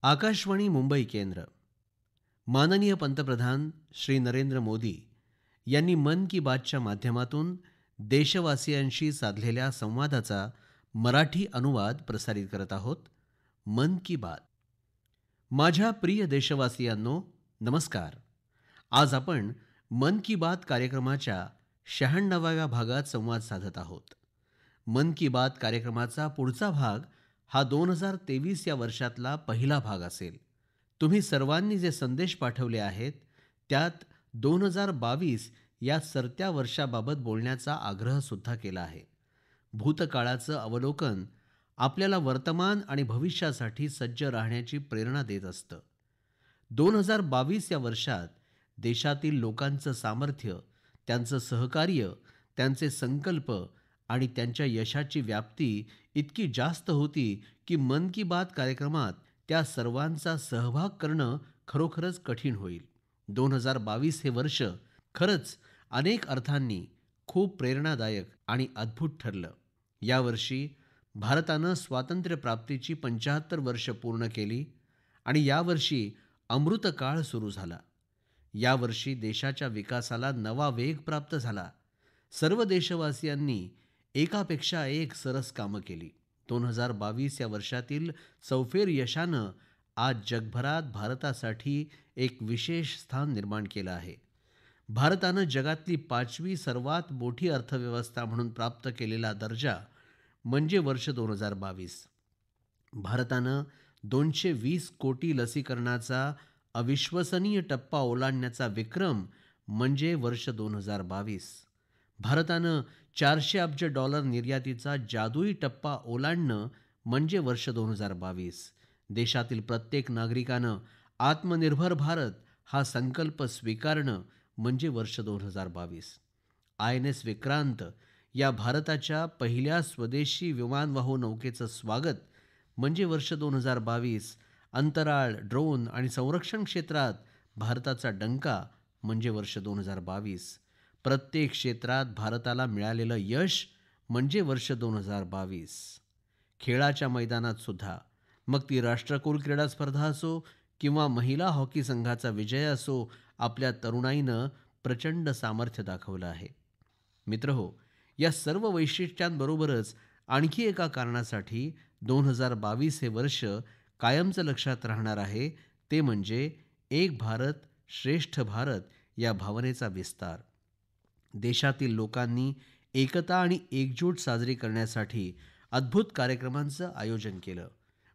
आकाशवाणी मुंबई केंद्र. माननीय पंतप्रधान श्री नरेंद्र मोदी यांनी मन की बातच्या माध्यमातून देशवासियांशी साधलेल्या संवादाचा मराठी अनुवाद प्रसारित करत आहोत. मन की बात. माझ्या प्रिय देशवासियांनो, नमस्कार. आज आपण मन की बात कार्यक्रमाच्या 96व्या भागात संवाद साधत आहोत. मन की बात कार्यक्रमाचा पुढचा भाग हा 2023 या वर्षातला पहिला भाग असेल. तुम्ही सर्वांनी जे संदेश पाठवले आहेत त्यात 2022 या सरत्या वर्षाबाबत बोलण्याचा आग्रह सुद्धा केला आहे. भूतकाळाचे अवलोकन आपल्याला वर्तमान आणि भविष्यासाठी सज्ज राहण्याची प्रेरणा देत असते. 2022 या वर्षात देशातील लोकांचे सामर्थ्य, त्यांचे सहकार्य, त्यांचे संकल्प आणि त्यांच्या यशाची व्याप्ती इतकी जास्त होती की मन की बात कार्यक्रमात त्या सर्वांचा सहभाग करणे खरोखरच कठीण होईल. 2022 हे वर्ष खरंच अनेक अर्थांनी खूप प्रेरणादायक आणि अद्भुत ठरले. यावर्षी भारताने स्वातंत्र्यप्राप्तीची 75 वर्ष पूर्ण केली आणि यावर्षी अमृतकाळ सुरू झाला. यावर्षी देशाच्या विकासाला नवा वेग प्राप्त झाला. सर्व देशवासियांनी एकापेक्षा एक सरस कामे केली. 2022 या वर्षातील चौफेर यशाने आज जगभरात भारतासाठी एक विशेष स्थान निर्माण केले आहे. भारताने जगातली 5वी सर्वात मोठी अर्थव्यवस्था म्हणून प्राप्त केलेला दर्जा म्हणजे वर्ष 2022. भारताने 220 कोटी लसीकरणाचा अविश्वसनीय टप्पा ओलांडण्याचा विक्रम म्हणजे वर्ष 2022. भारताने 400 अब्ज डॉलर निर्यातीचा जादुई टप्पा ओलांडणे म्हणजे वर्ष 2022. देशातील प्रत्येक नागरिकाने आत्मनिर्भर भारत हा संकल्प स्वीकारणे म्हणजे वर्ष 2022. INS विक्रांत या भारताच्या पहिल्या स्वदेशी विमानवाहू नौकेचे स्वागत म्हणजे वर्ष 2022. अंतराळ, ड्रोन आणि संरक्षण क्षेत्रात भारताचा डंका म्हणजे वर्ष 2022. प्रत्येक क्षेत्रात भारताला मिळालेले यश म्हणजे वर्ष 2022. खेळाच्या मैदानात सुद्धा, मग ती राष्ट्रकुल क्रीडा स्पर्धा असो किंवा महिला हॉकी संघाचा विजय असो, आपल्या तरुणाईने प्रचंड सामर्थ्य दाखवले आहे. मित्रहो, या सर्व वैशिष्ट्यांबरोबरच आणखी एका कारणासाठी 2022 हे वर्ष कायमचे लक्षात राहणार आहे, ते म्हणजे एक भारत श्रेष्ठ भारत या भावनेचा विस्तार. देशातील लोकांनी एकता आणि एकजूट साजरी करण्यासाठी अद्भुत कार्यक्रमांचे आयोजन केले.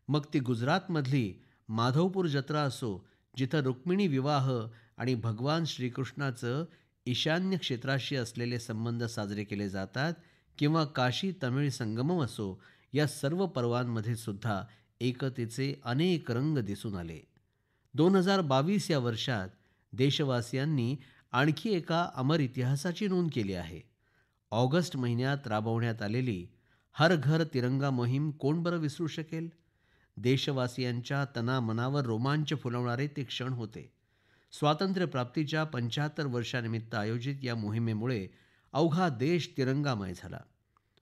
मग ती गुजरातमधली माधवपूर जत्रा असो, जिथे रुक्मिणी विवाह आणि भगवान श्रीकृष्णाचे ईशान्य क्षेत्राशी असलेले संबंध साजरे केले जातात, किंवा काशी तमिळ संगमम असो, या सर्व पर्वांमध्ये सुद्धा एकतेचे अनेक रंग दिसून आले. 2022 या वर्षात देशवासियांनी आणखी एका अमर इतिहासाची नोंद केली आहे. ऑगस्ट महिन्यात राबवण्यात आलेली हर घर तिरंगा मोहीम कोण बरे विसरू शकेल. देशवासियांच्या तनामनावर रोमांच फुलवणारे ते क्षण होते. स्वातंत्र्यप्राप्तीच्या 75 वर्षानिमित्त आयोजित या मोहिमेमुळे अवघा देश तिरंगामय झाला.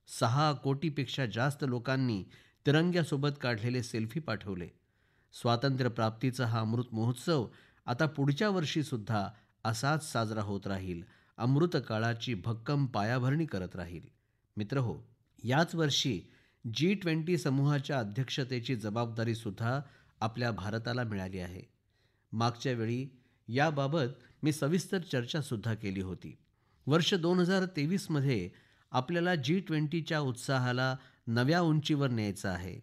6 कोटीपेक्षा जास्त लोकांनी तिरंग्यासोबत काढलेले सेल्फी पाठवले. स्वातंत्र्यप्राप्तीचा हा अमृत महोत्सव आता पुढच्या वर्षी सुद्धा असाच साजरा होत राहील, अमृत काळाची भक्कम पायाभरणी करत राहील. मित्रहो, याच वर्षी G20 समूहाच्या अध्यक्षतेची जबाबदारी सुद्धा आपल्या भारताला मिळाली आहे. मागच्या वेळी याबाबत मी सविस्तर चर्चा सुद्धा केली होती. वर्ष 2023 मध्ये आपल्याला G20च्या उत्साहाला नव्या उंचीवर न्यायचे आहे.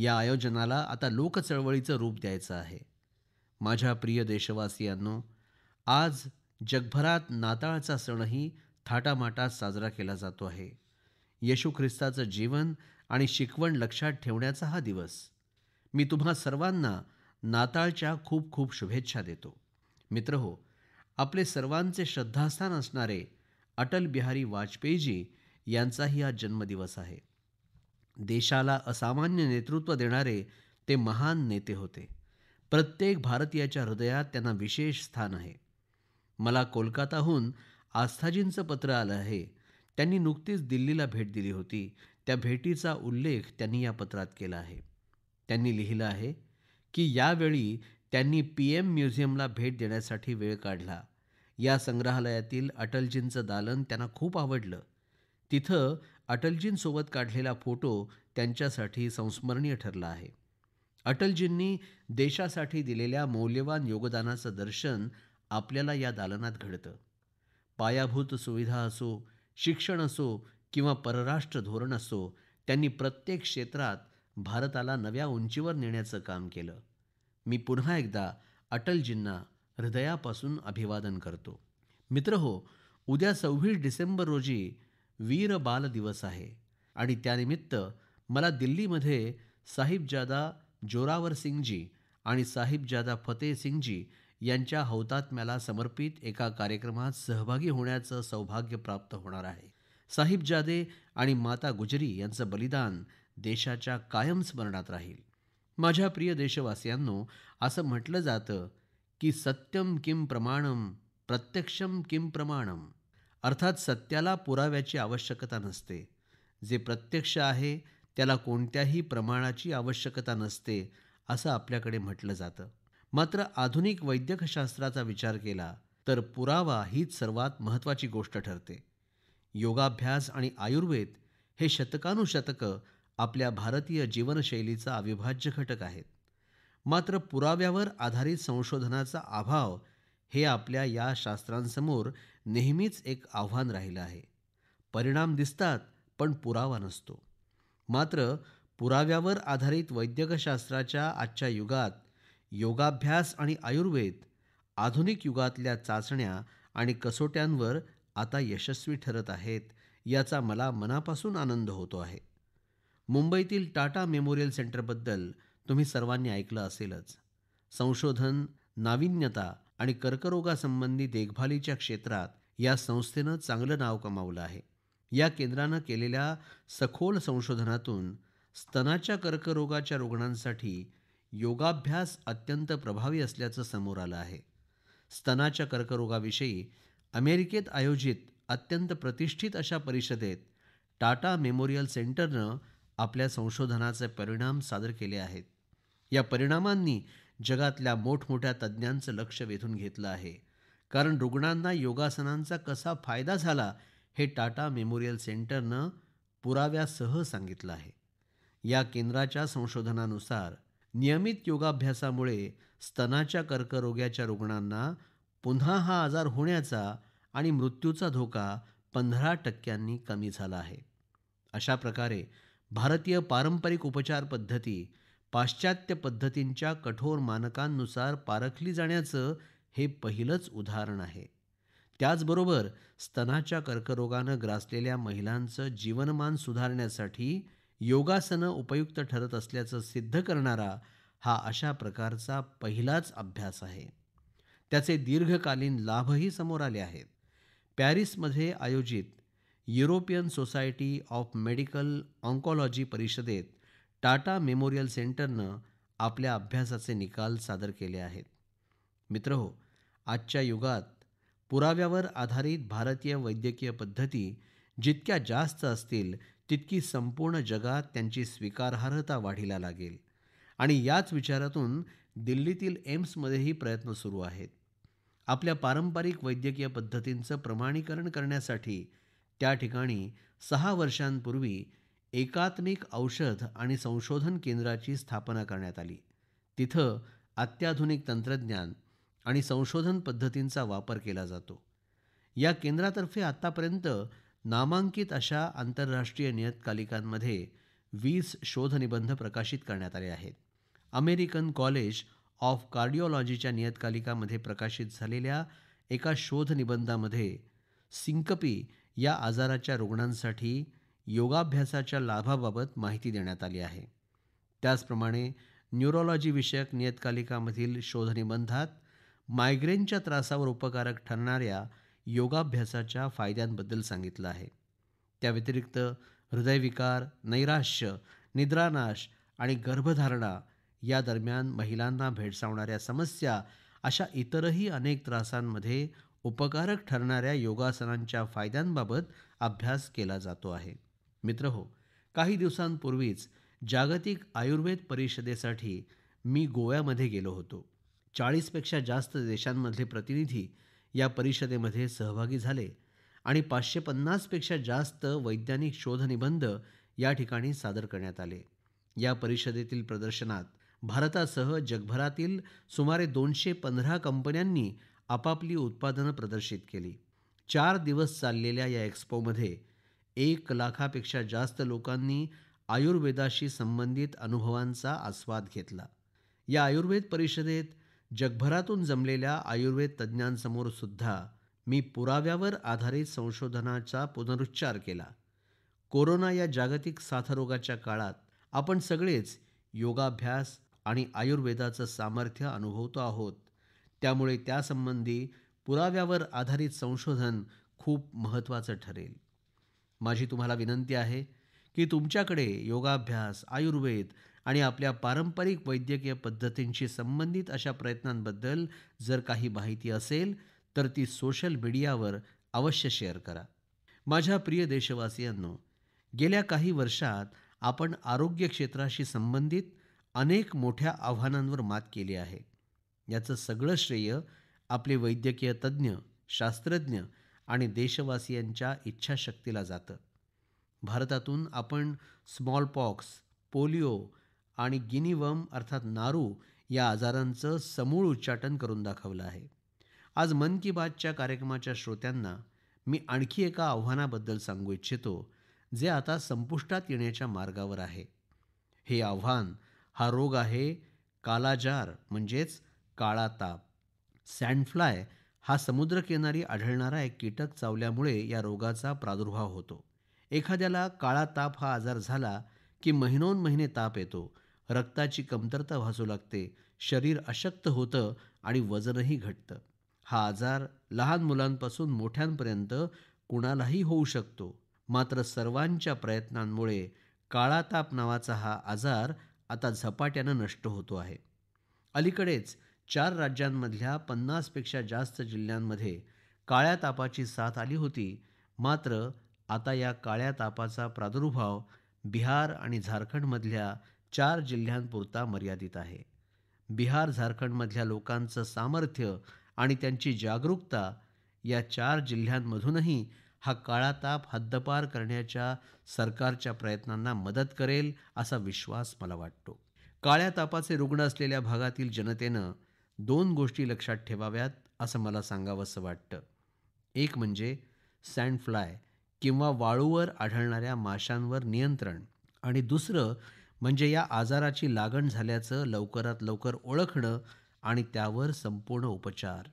या आयोजनाला आता लोकचळवळीचे रूप द्यायचे आहे. माझ्या प्रिय देशवासियांनो, आज जगभरात नाताळचा सणही थाटामाटात साजरा केला जातो आहे. येशू ख्रिस्ताचे जीवन आणि शिकवण लक्षात ठेवण्याचा हा दिवस. मी तुम्हा सर्वांना नाताळच्या खूप खूप शुभेच्छा देतो. मित्रहो, आपले सर्वांचे श्रद्धास्थान असणारे अटल बिहारी वाजपेयीजी यांचाही आज जन्मदिवस आहे. देशाला असामान्य नेतृत्व देणारे ते महान नेते होते. प्रत्येक भारतीयाच्या हृदयात त्यांना विशेष स्थान आहे. मला कोलकाताहून आस्थाजींचे पत्र आले आहे. त्यांनी नुकतीच दिल्लीला भेट दिली होती. त्या भेटीचा उल्लेख त्यांनी या पत्रात केला आहे. त्यांनी लिहिले आहे की यावेळी त्यांनी पीएम म्युझियमला भेट देण्यासाठी वेळ काढला. या संग्रहालयातील अटलजींचं दालन त्यांना खूप आवडलं. तिथं अटलजींसोबत काढलेला फोटो त्यांच्यासाठी संस्मरणीय ठरला आहे. अटलजींनी देशासाठी दिलेल्या मौल्यवान योगदानाचं दर्शन आपल्याला या दालनात घडतं. पायाभूत सुविधा असो, शिक्षण असो किंवा परराष्ट्र धोरण असो, त्यांनी प्रत्येक क्षेत्रात भारताला नव्या उंचीवर नेण्याचं काम केलं. मी पुन्हा एकदा अटलजींना हृदयापासून अभिवादन करतो. मित्रहो, उद्या 26 डिसेंबर रोजी वीर बाल दिवस आहे आणि त्यानिमित्त मला दिल्लीमध्ये साहिबजादा जोरावर सिंगजी आणि साहिबजादा फतेह सिंगजी यांच्या हौतात्म्याला समर्पित एका कार्यक्रमात सहभागी होण्याचं सौभाग्य प्राप्त होणार आहे. साहिबजादे आणि माता गुजरी यांचं बलिदान देशाच्या कायम स्मरणात राहील. माझ्या प्रिय देशवासियांनो, असं म्हटलं जातं की सत्यम किम प्रमाणम, प्रत्यक्षम किम प्रमाणम. अर्थात सत्याला पुराव्याची आवश्यकता नसते. जे प्रत्यक्ष आहे त्याला कोणत्याही प्रमाणाची आवश्यकता नसते, असं आपल्याकडे म्हटलं जातं. मात्र आधुनिक वैद्यकशास्त्राचा विचार केला तर पुरावा हीच सर्वात महत्त्वाची गोष्ट ठरते. योगाभ्यास आणि आयुर्वेद हे शतकानुशतकं आपल्या भारतीय जीवनशैलीचा अविभाज्य घटक आहेत. मात्र पुराव्यावर आधारित संशोधनाचा अभाव हे आपल्या या शास्त्रांसमोर नेहमीच एक आव्हान राहिलं आहे. परिणाम दिसतात पण पुरावा नसतो. मात्र पुराव्यावर आधारित वैद्यकशास्त्राच्या आजच्या युगात योगाभ्यास आणि आयुर्वेद आधुनिक युगातल्या चाचण्या आणि कसोट्यांवर आता यशस्वी ठरत आहेत, याचा मला मनापासून आनंद होतो आहे. मुंबईतील टाटा मेमोरियल सेंटरबद्दल तुम्ही सर्वांनी ऐकलं असेलच. संशोधन, नाविन्यता आणि कर्करोगासंबंधी देखभालीच्या क्षेत्रात या संस्थेनं चांगलं नाव कमावलं आहे. या केंद्रानं केलेल्या सखोल संशोधनातून स्तनाच्या कर्करोगाच्या रुग्णांसाठी योगाभ्यास अत्यंत प्रभावी असल्याचं समोर आलं आहे. स्तनाच्या कर्करोगाविषयी अमेरिकेत आयोजित अत्यंत प्रतिष्ठित अशा परिषदेत टाटा मेमोरियल सेंटरनं आपल्या संशोधनाचे परिणाम सादर केले आहेत. या परिणामांनी जगातल्या मोठमोठ्या तज्ज्ञांचं लक्ष वेधून घेतलं आहे. कारण रुग्णांना योगासनांचा कसा फायदा झाला हे टाटा मेमोरियल सेंटरनं पुराव्यासह सांगितलं आहे. या केंद्राच्या संशोधनानुसार नियमित योगाभ्यासामुळे स्तनाच्या कर्करोगाच्या रुग्णांना पुन्हा हा आजार होण्याचा आणि मृत्यूचा धोका 15% कमी झाला आहे. अशा प्रकारे भारतीय पारंपरिक उपचार पद्धती पाश्चात्य पद्धतींच्या कठोर मानकांनुसार पारखली जाण्याचं हे पहिलंच उदाहरण आहे. त्याचबरोबर स्तनाच्या कर्करोगानं ग्रासलेल्या महिलांचं जीवनमान सुधारण्यासाठी योगासनं उपयुक्त ठरत असल्याचं सिद्ध करणारा हा अशा प्रकारचा पहिलाच अभ्यास आहे. त्याचे दीर्घकालीन लाभही समोर आले आहेत. पॅरिसमध्ये आयोजित European society of medical oncology परिषदेत टाटा मेमोरियल सेंटरनं आपल्या अभ्यासाचे निकाल सादर केले आहेत. मित्रहो, आजच्या युगात पुराव्यावर आधारित भारतीय वैद्यकीय पद्धती जितक्या जास्त असतील तितकी संपूर्ण जगात त्यांची स्वीकारार्हता वाढीला लागेल. आणि याच विचारातून दिल्लीतील एम्समध्येही प्रयत्न सुरू आहेत. आपल्या पारंपरिक वैद्यकीय पद्धतींचं प्रमाणीकरण करण्यासाठी त्या ठिकाणी 6 वर्षांपूर्वी एकात्मिक औषध आणि संशोधन केंद्राची स्थापना करण्यात आली. तिथं अत्याधुनिक तंत्रज्ञान आणि संशोधन पद्धतींचा वापर केला जातो. या केंद्रातर्फे आतापर्यंत नामांकित अशा आंतरराष्ट्रीय नियतकालिकांमध्ये 20 शोधनिबंध प्रकाशित करण्यात आले आहेत. अमेरिकन कॉलेज ऑफ कार्डिओलॉजीच्या नियतकालिकामध्ये प्रकाशित झालेल्या एका शोधनिबंधामध्ये सिंकपी या आजाराच्या रुग्णांसाठी योगाभ्यासाच्या लाभाबाबत माहिती देण्यात आली आहे. त्याचप्रमाणे न्यूरोलॉजी विषयक नियतकालिकामधील शोधनिबंधात मायग्रेनच्या त्रासावर उपकारक ठरणाऱ्या योगाभ्यासाच्या फायद्यांबद्दल सांगितलं आहे. त्या व्यतिरिक्त हृदयविकार, नैराश्य, निद्रानाश आणि गर्भधारणा या दरम्यान महिलांना भेडसावणाऱ्या समस्या अशा इतरही अनेक त्रासांमध्ये उपकारक ठरणाऱ्या योगासनांच्या फायद्यांबाबत अभ्यास केला जातो आहे. मित्रहो, काही दिवसांपूर्वीच जागतिक आयुर्वेद परिषदेसाठी मी गोव्यामध्ये गेलो होतो. 40पेक्षा जास्त देशांमधले प्रतिनिधी या परिषदेमध्ये सहभागी झाले आणि 550 पेक्षा जास्त वैज्ञानिक शोधनिबंध या ठिकाणी सादर करण्यात आले. या परिषदेतील प्रदर्शनात भारतासह जगभरातील सुमारे 215 कंपन्यांनी आपापली उत्पादनं प्रदर्शित केली. 4 दिवस चाललेल्या या एक्स्पोमध्ये 1 लाखापेक्षा जास्त लोकांनी आयुर्वेदाशी संबंधित अनुभवांचा आस्वाद घेतला. या आयुर्वेद परिषदेत जगभरातून जमलेल्या आयुर्वेद तज्ज्ञांसमोर सुद्धा मी पुराव्यावर आधारित संशोधनाचा पुनरुच्चार केला. कोरोना या जागतिक साथरोगाच्या काळात आपण सगळेच योगाभ्यास आणि आयुर्वेदाचं सामर्थ्य अनुभवतो आहोत. त्यामुळे त्यासंबंधी पुराव्यावर आधारित संशोधन खूप महत्त्वाचं ठरेल. माझी तुम्हाला विनंती आहे की तुमच्याकडे योगाभ्यास, आयुर्वेद आणि आपल्या पारंपरिक वैद्यकीय पद्धतींशी संबंधित अशा प्रयत्नांबद्दल जर काही माहिती असेल तर ती सोशल मीडियावर अवश्य शेअर करा. माझ्या प्रिय देशवासियांनो, गेल्या काही वर्षात आपण आरोग्य क्षेत्राशी संबंधित अनेक मोठ्या आव्हानांवर मात केली आहे. याचं सगळं श्रेय आपले वैद्यकीय तज्ज्ञ, शास्त्रज्ञ आणि देशवासियांच्या इच्छाशक्तीला जातं. भारतातून आपण स्मॉल पॉक्स, पोलिओ आणि गिनी वर्म अर्थात नारू या आजारांचं समूळ उच्चाटन करून दाखवलं आहे. आज मन की बातच्या कार्यक्रमाच्या श्रोत्यांना मी आणखी एका आव्हानाबद्दल सांगू इच्छितो, जे आता संपुष्टात येण्याच्या मार्गावर आहे. हे आव्हान हा रोग आहे कालाजार म्हणजेच काळा ताप. सँडफ्लाय हा समुद्रकिनारी आढळणारा एक कीटक चावल्यामुळे या रोगाचा प्रादुर्भाव होतो. एखाद्याला काळा ताप हा आजार झाला की महिनोन महिने ताप येतो, रक्ताची कमतरता भासू लागते, शरीर अशक्त होतं आणि वजनही घटतं. हा आजार लहान मुलांपासून मोठ्यांपर्यंत कुणालाही होऊ शकतो. मात्र सर्वांच्या प्रयत्नांमुळे काळा ताप नावाचा हा आजार आता झपाट्यानं नष्ट होतो आहे. अलीकडेच 4 राज्यांमधल्या 50पेक्षा जास्त जिल्ह्यांमध्ये काळ्या तापाची साथ आली होती. मात्र आता या काळ्या तापाचा प्रादुर्भाव बिहार आणि झारखंडमधल्या 4 जिल्ह्यांपुरता मर्यादित आहे. बिहार, झारखंडमधल्या लोकांचं सामर्थ्य आणि त्यांची जागरूकता या 4 जिल्ह्यांमधूनही हा काळा ताप हद्दपार करण्याच्या सरकारच्या प्रयत्नांना मदत करेल असा विश्वास मला वाटतो. काळ्या तापाचे रुग्ण असलेल्या भागातील जनतेनं 2 गोष्टी लक्षात ठेवाव्यात असं मला सांगावंसं वाटतं. एक म्हणजे सँडफ्लाय किंवा वाळूवर आढळणाऱ्या माशांवर नियंत्रण आणि दुसरं म्हणजे या आजाराची लागण झाल्याचं लवकरात लवकर ओळखणं आणि त्यावर संपूर्ण उपचार.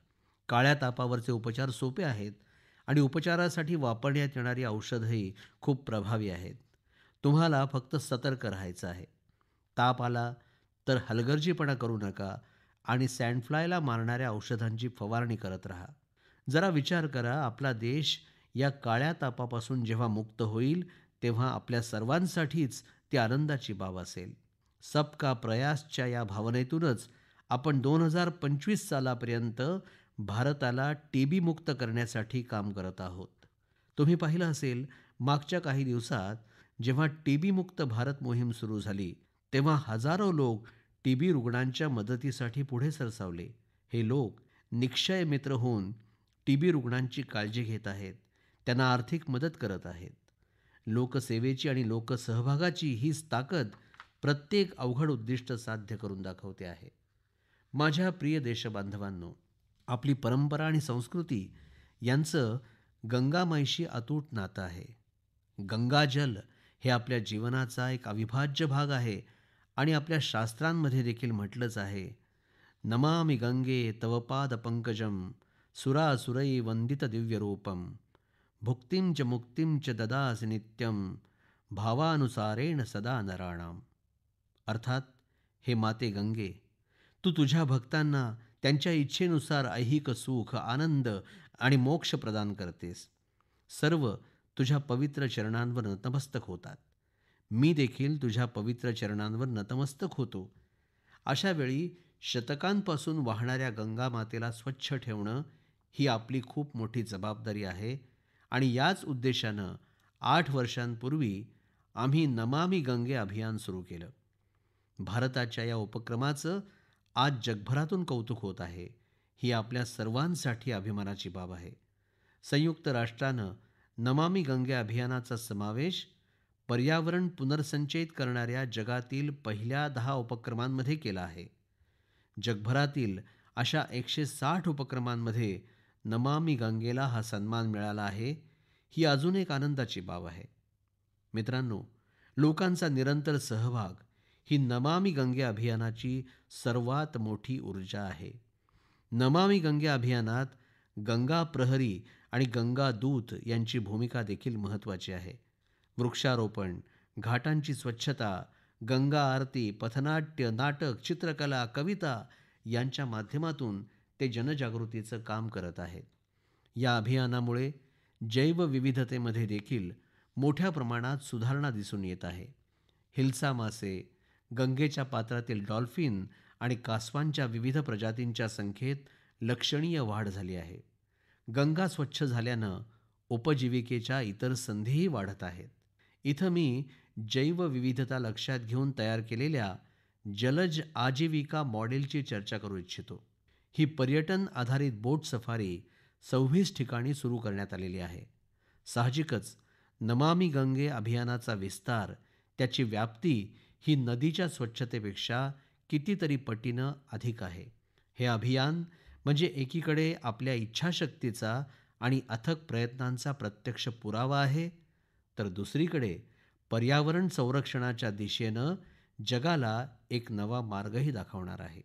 काळ्या तापावरचे उपचार सोपे आहेत आणि उपचारासाठी वापरण्यात येणारी औषधंही खूप प्रभावी आहेत. तुम्हाला फक्त सतर्क राहायचं आहे. ताप आला तर हलगर्जीपणा करू नका आणि सँडफ्लायला मारणाऱ्या औषधांची फवारणी करत राहा. जरा विचार करा, आपला देश या काळ्या तापापासून जेव्हा मुक्त होईल तेव्हा आपल्या सर्वांसाठीच ती आनंदाची बाब असेल. सबका प्रयासच्या या भावनेतूनच आपण 2025 सालापर्यंत भारताला टीबी मुक्त करण्यासाठी काम करत आहोत. तुम्ही पाहिलं असेल, मागच्या काही दिवसात जेव्हा टीबी मुक्त भारत मोहीम सुरू झाली तेव्हा हजारो लोक टीबी रुग्णांच्या मदतीसाठी पुढे सरसावले. हे लोक निक्षय मित्र होऊन टीबी रुग्णांची काळजी घेत आहेत, त्यांना आर्थिक मदत करत आहेत. लोकसेवेची आणि लोकसहभागाची हीच ताकद प्रत्येक अवघड उद्दिष्ट साध्य करून दाखवते आहे. माझ्या प्रिय देशबांधवांनो, आपली परंपरा आणि संस्कृती यांचं गंगामाईशी अतूट नातं आहे. गंगाजल हे आपल्या जीवनाचा एक अविभाज्य भाग आहे आणि आपल्या शास्त्रांमध्ये देखील म्हटलंच आहे, नमामि गंगे तव पाद पंकजम सुरासुरै वंदित दिव्यरूपम भुक्तिं च मुक्तिं च ददासि नित्यं भावानुसारेण सदा नराणाम. अर्थात, हे माते गंगे, तू तुझ्या भक्तांना त्यांच्या इच्छेनुसार ऐहिक सुख, आनंद आणि मोक्ष प्रदान करतेस. सर्व तुझ्या पवित्र चरणांवर नतमस्तक होतात. मी देखील तुझ्या पवित्र चरणांवर नतमस्तक होतो. अशा वेळी शतकांपासून वाहणाऱ्या गंगा मातेला स्वच्छ ठेवणं ही आपली खूप मोठी जबाबदारी आहे आणि याच उद्देशानं 8 वर्षांपूर्वी आम्ही नमामि गंगे अभियान सुरू केलं. भारताच्या या उपक्रमाचं आज जगभरातून कौतुक होत आहे. ही आपल्या सर्वांसाठी अभिमानाची बाब आहे. संयुक्त राष्ट्रानं नमामि गंगे अभियानाचा समावेश पर्यावरण पुनर्संचयित करणाऱ्या जगातील पहिल्या 10 उपक्रमांमध्ये केला आहे. जगभरातील अशा 160 उपक्रमांमध्ये नमामि गंगेला हा सन्मान मिळाला आहे. ही अजून एक आनंदाची बाब आहे. मित्रांनो, लोकांचा निरंतर सहभाग ही नमामि गंगे अभियानाची सर्वात मोठी ऊर्जा आहे. नमामि गंगे अभियानात गंगा प्रहरी आणि गंगा दूत यांची भूमिका देखील महत्त्वाची आहे. वृक्षारोपण, घाटांची स्वच्छता, गंगा आरती, पथनाट्य, नाटक, चित्रकला, कविता यांच्या माध्यमातून ते जनजागृतीचं काम करत आहेत. या अभियानामुळे जैवविविधतेमध्ये देखील मोठ्या प्रमाणात सुधारणा दिसून येत आहे. हिल्सा मासे, गंगेच्या पात्रातील डॉल्फिन आणि कासवांच्या विविध प्रजातींच्या संख्येत लक्षणीय वाढ झाली आहे. गंगा स्वच्छ झाल्यानं उपजीविकेच्या इतर संधीही वाढत आहेत. इथं मी जैवविविधता लक्षात घेऊन तयार केलेल्या जलज आजीविका मॉडेलची चर्चा करू इच्छितो. ही पर्यटन आधारित बोट सफारी 26 ठिकाणी सुरू करण्यात आलेली आहे. साहजिकच नमामि गंगे अभियानाचा विस्तार, त्याची व्याप्ती ही नदीच्या स्वच्छतेपेक्षा कितीतरी पटीनं अधिक आहे. हे अभियान म्हणजे एकीकडे आपल्या इच्छाशक्तीचा आणि अथक प्रयत्नांचा प्रत्यक्ष पुरावा आहे, तर दुसरीकडे पर्यावरण संरक्षणाच्या दिशेनं जगाला एक नवा मार्गही दाखवणार आहे.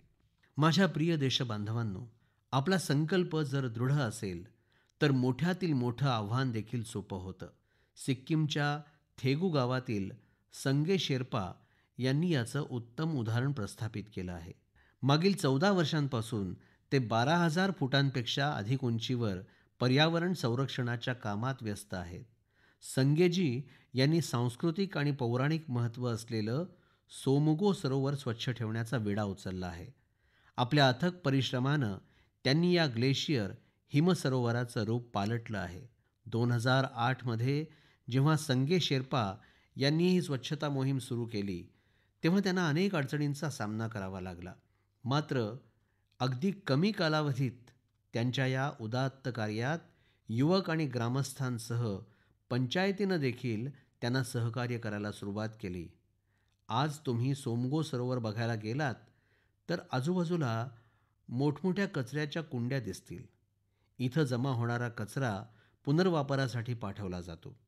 माझ्या प्रिय देशबांधवांनो, आपला संकल्प जर दृढ असेल तर मोठ्यातील मोठं आव्हान देखील सोपं होतं. सिक्कीमच्या थेगू गावातील संगे शेर्पा यांनी याचं उत्तम उदाहरण प्रस्थापित केलं आहे. मागील 14 वर्षांपासून ते 12,000 फुटांपेक्षा अधिक उंचीवर पर्यावरण संरक्षणाच्या कामात व्यस्त आहेत. संगेजी यांनी सांस्कृतिक आणि पौराणिक महत्त्व असलेलं सोमगो सरोवर स्वच्छ ठेवण्याचा विडा उचलला आहे. आपल्या अथक परिश्रमानं त्यांनी या ग्लेशियर हिमसरोवराचं रूप पालटलं आहे. 2008 मध्ये जेव्हा संगे शेर्पा यांनी ही स्वच्छता मोहीम सुरू केली, तेव्हा त्यांना अनेक अडचणींचा सामना करावा लागला. मात्र अगदी कमी कालावधीत त्यांच्या या उदात्त कार्यात युवक आणि ग्रामस्थांसह पंचायतीनं देखील त्यांना सहकार्य करायला सुरुवात केली. आज तुम्ही सोमगो सरोवर बघायला गेलात तर आजूबाजूला मोठमोठ्या कचऱ्याच्या कुंड्या दिसतील. इथं जमा होणारा कचरा पुनर्वापरासाठी पाठवला जातो.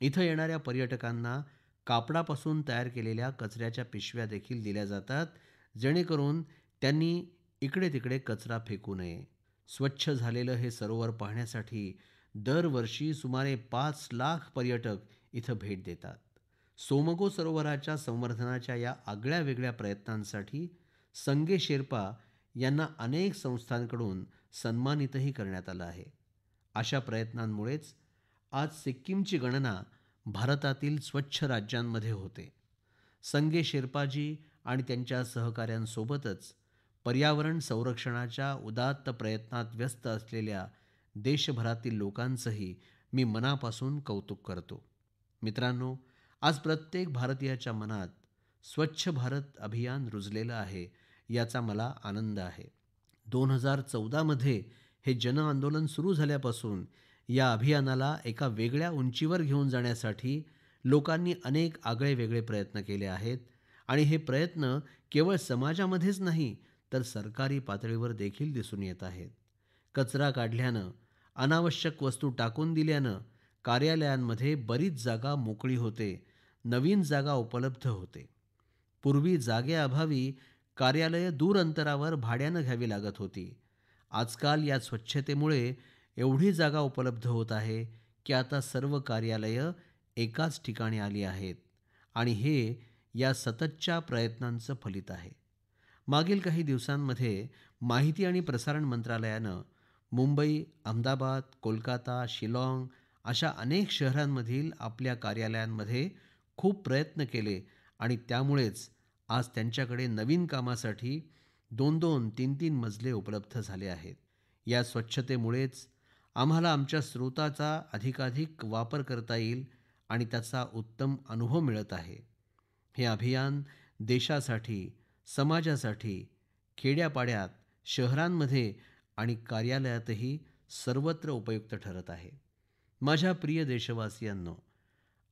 इथं येणाऱ्या पर्यटकांना कापडापासून तयार केलेल्या कचऱ्याच्या पिशव्या देखील दिल्या जातात, जेणेकरून त्यांनी इकडे-तिकडे कचरा फेकू नये. स्वच्छ झालेलं हे सरोवर पाहण्यासाठी दरवर्षी सुमारे 5 लाख पर्यटक इथं भेट देतात. सोमगो सरोवराच्या संवर्धनाच्या या आगळ्या-वेगळ्या प्रयत्नांसाठी संगे शेर्पा यांना अनेक संस्थांकडून सन्मानितही करण्यात आलं आहे. अशा प्रयत्नांमुळेच आज सिक्कीमची गणना भारतातील स्वच्छ राज्यांमध्ये होते. संगे शेर्पाजी आणि त्यांच्या सहकाऱ्यांसोबतच पर्यावरण संरक्षणाच्या उदात्त प्रयत्नात व्यस्त असलेल्या देशभरातील लोकांचंही मी मनापासून कौतुक करतो. मित्रांनो, आज प्रत्येक भारतीयाच्या मनात स्वच्छ भारत अभियान रुजलेलं आहे, याचा मला आनंद आहे. 2014 मध्ये हे जन आंदोलन सुरू झाल्यापासून या अभियानाला एका वेगळ्या उंचीवर घेऊन जाण्यासाठी लोकांनी अनेक आगळेवेगळे प्रयत्न केले आहेत आणि हे प्रयत्न केवळ समाजामध्येच नाही तर सरकारी पातळीवर देखील दिसून येत आहेत. कचरा काढल्यानं, अनावश्यक वस्तू टाकून दिल्यानं कार्यालयांमध्ये बरीच जागा मोकळी होते, नवीन जागा उपलब्ध होते. पूर्वी जागेअभावी कार्यालये दूर अंतरावर भाड्यानं घ्यावी लागत होती. आजकाल या स्वच्छतेमुळे एवढी जागा उपलब्ध होत आहे की आता सर्व कार्यालये एकाच ठिकाणी आली आहेत आणि हे या सततच्या प्रयत्नांचं फलित आहे. मागील काही दिवसांमध्ये माहिती आणि प्रसारण मंत्रालयानं मुंबई, अहमदाबाद, कोलकाता, शिलाँग अशा अनेक शहरांमधील आपल्या कार्यालयांमध्ये खूप प्रयत्न केले आणि त्यामुळेच आज त्यांच्याकडे नवीन कामासाठी 2-2, 3-3 मजले उपलब्ध झाले आहेत. या स्वच्छतेमुळेच आम्हाला आमच्या स्रोताचा अधिकाधिक वापर करता येईल आणि त्याचा उत्तम अनुभव मिळत आहे. हे अभियान देशासाठी, समाजासाठी, खेड्यापाड्यात, शहरांमध्ये आणि कार्यालयातही सर्वत्र उपयुक्त ठरत आहे. माझ्या प्रिय देशवासियांनो,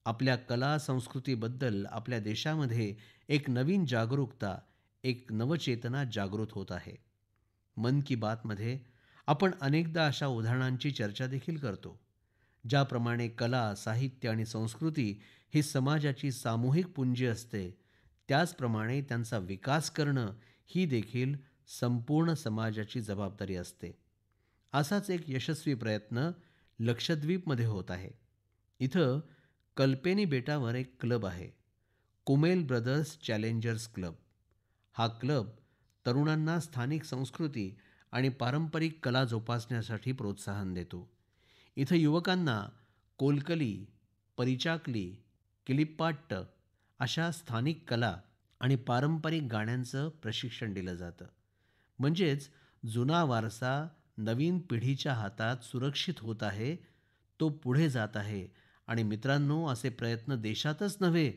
आपल्या कला संस्कृतीबद्दल आपल्या देशामध्ये एक नवीन जागरूकता, एक नवचेतना जागृत होत आहे. मन की बात मध्ये आपण अनेकदा अशा उदाहरणांची चर्चा देखील करतो, ज्याप्रमाणे कला, साहित्य आणि संस्कृती ही समाजाची सामूहिक पुंजी असते, त्याचप्रमाणे त्यांचा विकास करणं ही देखील संपूर्ण समाजाची जबाबदारी असते. असाच एक यशस्वी प्रयत्न लक्षद्वीपमध्ये होत आहे. इथं कल्पेनी बेटावर एक क्लब आहे, कुमेल ब्रदर्स चॅलेंजर्स क्लब. हा क्लब तरुणांना स्थानिक संस्कृती आणि पारंपरिक कला जोपासण्यासाठी प्रोत्साहन देतो. इथं युवकांना कोलकली, परिचाकली, किलिप्पाट्ट अशा स्थानिक कला आणि पारंपरिक गाण्यांचं प्रशिक्षण दिलं जातं. म्हणजेच जुना वारसा नवीन पिढीच्या हातात सुरक्षित होत आहे, तो पुढे जात आहे. आणि मित्रांनो, असे प्रयत्न देशातच नव्हे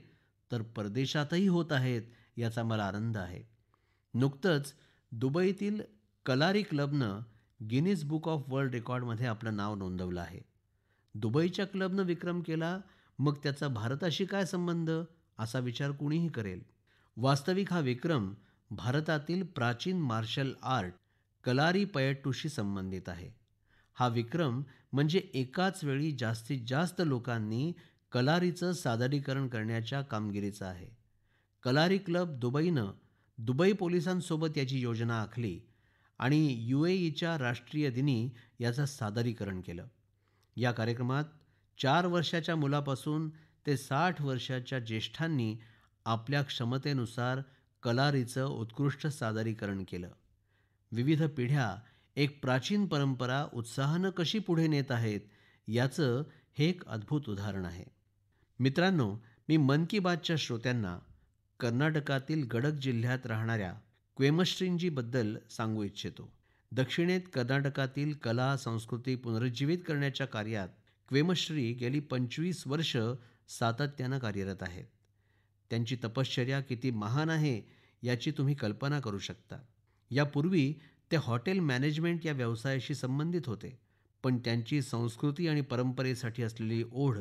तर परदेशातही होत आहेत, याचा मला आनंद आहे. नुकतंच दुबईतील कलारी क्लबनं गिनीज बुक ऑफ वर्ल्ड रेकॉर्डमध्ये आपलं नाव नोंदवलं आहे. दुबईच्या क्लबनं विक्रम केला, मग त्याचा भारताशी काय संबंध, असा विचार कुणीही करेल. वास्तविक हा विक्रम भारतातील प्राचीन मार्शल आर्ट कलारीपयट्टूशी संबंधित आहे. हा विक्रम म्हणजे एकाच वेळी जास्तीत जास्त लोकांनी कलारीचं सादरीकरण करण्याच्या कामगिरीचा आहे. कलारी क्लब दुबईनं दुबई पोलिसांसोबत याची योजना आखली आणि यूएईच्या राष्ट्रीय दिनी याचं सादरीकरण केलं. या कार्यक्रमात 4 वर्षाच्या मुलापासून ते 60 वर्षाच्या ज्येष्ठांनी आपल्या क्षमतेनुसार कलारीचं उत्कृष्ट सादरीकरण केलं. विविध पिढ्या एक प्राचीन परंपरा उत्साहानं कशी पुढे नेत आहेत, याचं हे एक अद्भुत उदाहरण आहे. मित्रांनो, मी मन की बातच्या श्रोत्यांना कर्नाटकातील गडक जिल्ह्यात राहणाऱ्या क्वेमश्रींजी बद्दल सांगू इच्छितो. दक्षिणेत कर्नाटकातील कला संस्कृती पुनरुज्जीवित करण्याच्या कार्यात क्वेमश्री गेली 25 वर्ष सातत्यानं कार्यरत आहेत. त्यांची तपश्चर्या किती महान आहे, याची तुम्ही कल्पना करू शकता. यापूर्वी ते हॉटेल मॅनेजमेंट या व्यवसायाशी संबंधित होते, पण त्यांची संस्कृती आणि परंपरेसाठी असलेली ओढ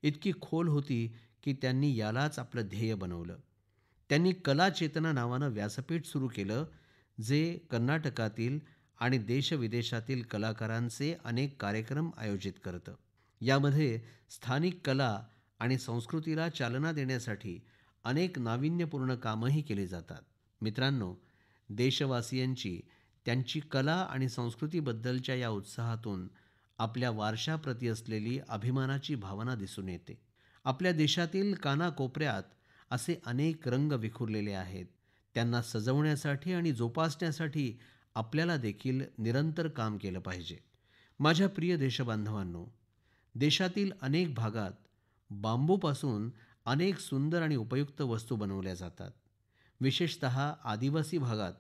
इतकी खोल होती की त्यांनी यालाच आपलं ध्येय बनवलं. त्यांनी कला चेतना नावानं व्यासपीठ सुरू केलं, जे कर्नाटकातील आणि देशविदेशातील कलाकारांचे अनेक कार्यक्रम आयोजित करतं. यामध्ये स्थानिक कला आणि संस्कृतीला चालना देण्यासाठी अनेक नाविन्यपूर्ण कामंही केली जातात. मित्रांनो, देशवासियांची त्यांची कला आणि संस्कृतीबद्दलच्या या उत्साहातून आपल्या वारशाप्रती असलेली अभिमानाची भावना दिसून येते. आपल्या देशातील कानाकोपऱ्यात असे अनेक रंग विखुरलेले आहेत. त्यांना सजवण्यासाठी आणि जोपासण्यासाठी आपल्याला देखील निरंतर काम केलं पाहिजे. माझ्या प्रिय देशबांधवांनो, देशातील अनेक भागात बांबूपासून अनेक सुंदर आणि उपयुक्त वस्तू बनवल्या जातात. विशेषतः आदिवासी भागात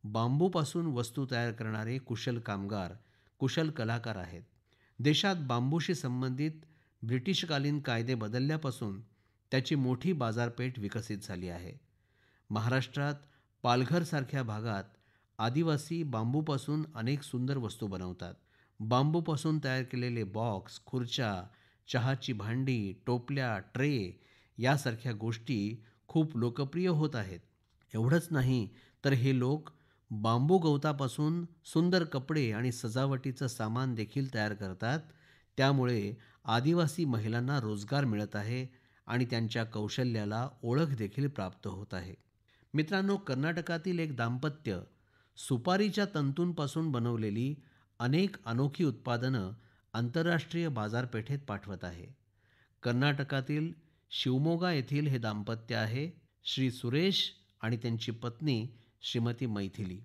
बांबूपासून वस्तू तयार करणारे कुशल कामगार, कुशल कलाकार आहेत. देशात बांबूशी संबंधित ब्रिटिशकालीन कायदे बदलल्यापासून त्याची मोठी बाजारपेठ विकसित झाली आहे. महाराष्ट्रात पालघर सारख्या भागात आदिवासी बांबूपासून अनेक सुंदर वस्तू बनवतात. बांबूपासून तयार केलेले बॉक्स, खुर्च्या, चहाची भांडी, टोपल्या, ट्रे यासारख्या गोष्टी खूप लोकप्रिय होत आहेत. एवढंच नाही तर हे लोक बांबू गवतापासून सुंदर कपडे आणि सजावटीचं सामान देखील तयार करतात. त्यामुळे आदिवासी महिलांना रोजगार मिळत आहे आणि त्यांच्या कौशल्याला ओळख देखील प्राप्त होत आहे. मित्रांनो, कर्नाटकातील एक दाम्पत्य सुपारीच्या तंतूंपासून बनवलेली अनेक अनोखी उत्पादनं आंतरराष्ट्रीय बाजारपेठेत पाठवत आहे. कर्नाटकातील शिवमोगा येथील हे दाम्पत्य आहे श्री सुरेश आणि त्यांची पत्नी श्रीमती मैथिली.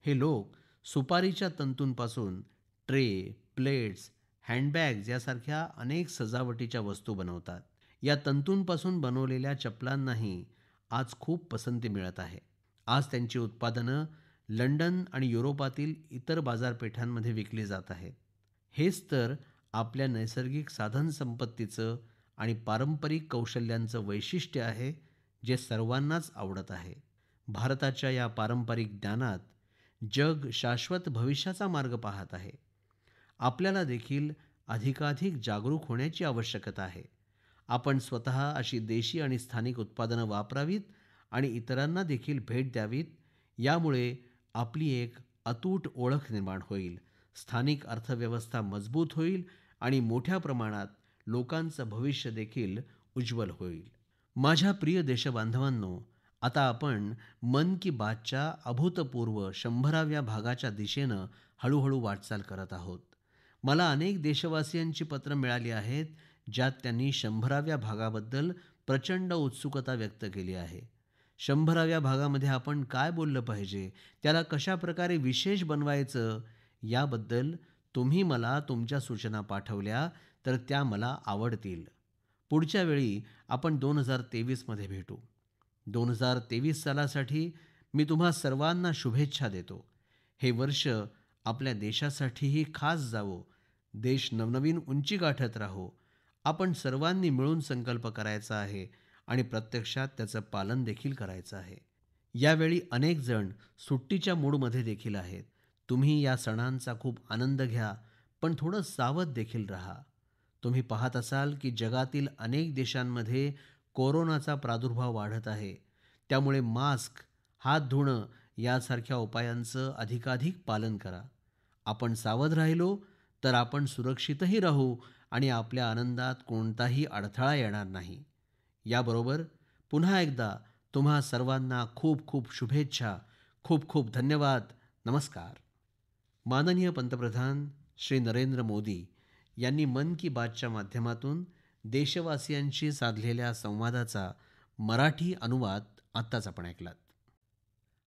हे लोक सुपारीच्या तंतूंपासून ट्रे, प्लेट्स, हँडबॅग्स यासारख्या अनेक सजावटीच्या वस्तू बनवतात. या तंतूंपासून बनवलेल्या चपलांनाही आज खूप पसंती मिळत आहे. आज त्यांची उत्पादनं लंडन आणि युरोपातील इतर बाजारपेठांमध्ये विकली जात आहेत. हेच तर आपल्या नैसर्गिक साधनसंपत्तीचं आणि पारंपरिक कौशल्यांचं वैशिष्ट्य आहे, जे सर्वांनाच आवडत आहे. भारताच्या या पारंपरिक ज्ञानात जग शाश्वत भविष्याचा मार्ग पाहत आहे. आपल्याला देखील अधिकाधिक जागरूक होण्याची आवश्यकता आहे. आपण स्वतः अशी देशी आणि स्थानिक उत्पादनं वापरावीत आणि इतरांना देखील भेट द्यावीत. यामुळे आपली एक अतूट ओळख निर्माण होईल, स्थानिक अर्थव्यवस्था मजबूत होईल आणि मोठ्या प्रमाणात लोकांचं भविष्य देखील उज्ज्वल होईल. माझ्या प्रिय देशबांधवांनो, आता आपण मन की बातच्या अभूतपूर्व 100व्या भागाच्या दिशेनं हळूहळू वाटचाल करत आहोत. मला अनेक देशवासियांची पत्र मिळाली आहेत, ज्यात त्यांनी 100व्या भागाबद्दल प्रचंड उत्सुकता व्यक्त केली आहे. 100व्या भागामध्ये आपण काय बोललं पाहिजे, त्याला कशा प्रकारे विशेष बनवायचं, याबद्दल तुम्ही मला तुमच्या सूचना पाठवल्या तर त्या मला आवडतील. पुढच्या वेळी आपण 2023 मध्ये भेटू. 2023 सालासाठी मी तुम्हा सर्वांना शुभेच्छा देतो. हे वर्ष आपल्या देशासाठीही खास जावो. देश नवनवीन उंची गाठत राहो. आपण सर्वांनी मिळून संकल्प करायचा आहे आणि प्रत्यक्षात त्याचं पालन देखील करायचं आहे. यावेळी अनेक जण सुट्टीच्या मूडमध्ये देखील आहेत. तुम्ही या सणांचा खूप आनंद घ्या, पण थोडं सावध देखील राहा. तुम्ही पाहत असाल की जगातील अनेक देशांमध्ये कोरोनाचा प्रादुर्भाव वाढत आहे. त्यामुळे मास्क, हात धुणं यासारख्या उपायांचं अधिकाधिक पालन करा. आपण सावध राहिलो तर आपण सुरक्षितही राहू आणि आपल्या आनंदात कोणताही अडथळा येणार नाही. याबरोबर पुन्हा एकदा तुम्हा सर्वांना खूप खूप शुभेच्छा. खूप खूप धन्यवाद. नमस्कार. माननीय पंतप्रधान श्री नरेंद्र मोदी यांनी मन की बातच्या माध्यमातून देशवासियांशी साधलेल्या संवादाचा मराठी अनुवाद आत्ताच आपण ऐकलात.